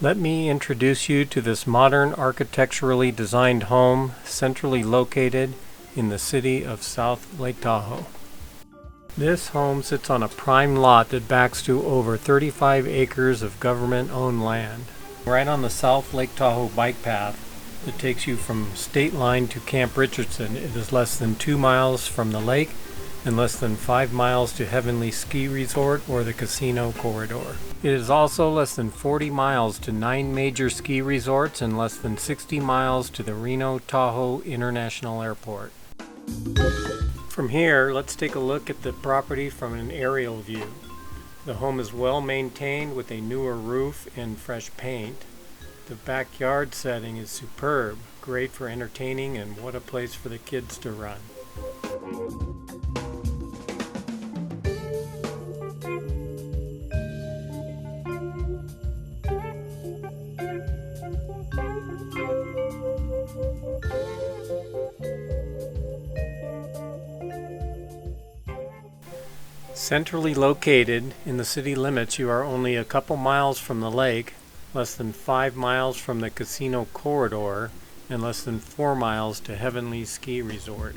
Let me introduce you to this modern architecturally designed home centrally located in the city of South Lake Tahoe. This home sits on a prime lot that backs to over 35 acres of government-owned land. Right on the South Lake Tahoe bike path that takes you from Stateline to Camp Richardson, it is less than 2 miles from the lake and less than 5 miles to Heavenly Ski Resort or the Casino Corridor. It is also less than 40 miles to 9 major ski resorts and less than 60 miles to the Reno Tahoe International Airport. From here, let's take a look at the property from an aerial view. The home is well maintained with a newer roof and fresh paint. The backyard setting is superb, great for entertaining, and what a place for the kids to run. Centrally located in the city limits, you are only a couple miles from the lake, less than 5 miles from the Casino Corridor, and less than 4 miles to Heavenly Ski Resort.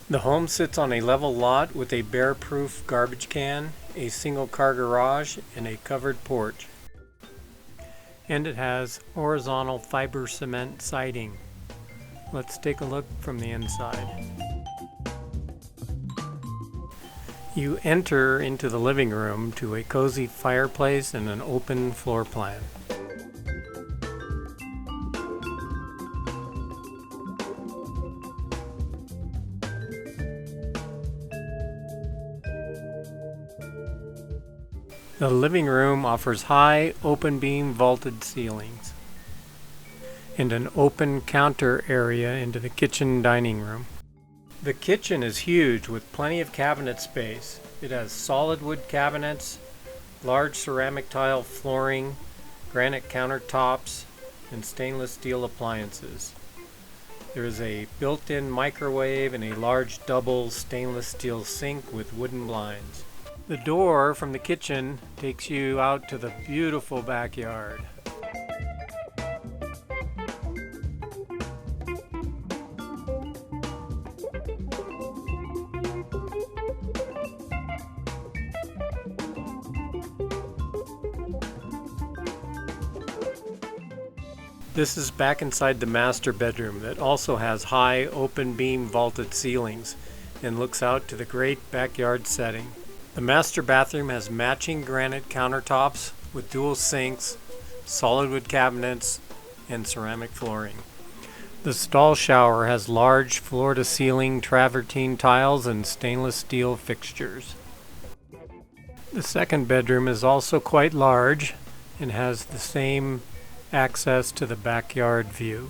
The home sits on a level lot with a bear-proof garbage can, a single-car garage, and a covered porch. And it has horizontal fiber cement siding. Let's take a look from the inside. You enter into the living room to a cozy fireplace and an open floor plan. The living room offers high open beam vaulted ceilings and an open counter area into the kitchen dining room. The kitchen is huge with plenty of cabinet space. It has solid wood cabinets, large ceramic tile flooring, granite countertops, and stainless steel appliances. There is a built-in microwave and a large double stainless steel sink with wooden blinds. The door from the kitchen takes you out to the beautiful backyard. This is back inside the master bedroom that also has high open beam vaulted ceilings and looks out to the great backyard setting. The master bathroom has matching granite countertops with dual sinks, solid wood cabinets, and ceramic flooring. The stall shower has large floor-to-ceiling travertine tiles and stainless steel fixtures. The second bedroom is also quite large and has the same access to the backyard view.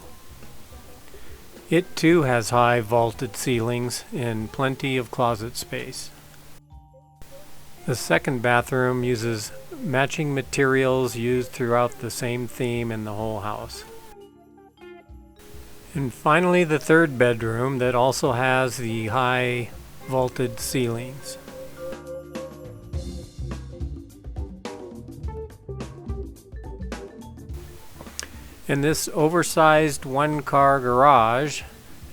It too has high vaulted ceilings and plenty of closet space. The second bathroom uses matching materials used throughout the same theme in the whole house. And finally, the third bedroom that also has the high vaulted ceilings. And this oversized one-car garage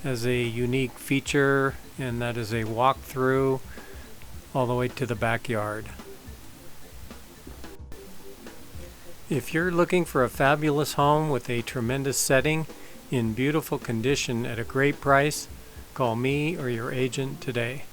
has a unique feature, and that is a walk-through all the way to the backyard. If you're looking for a fabulous home with a tremendous setting in beautiful condition at a great price, call me or your agent today.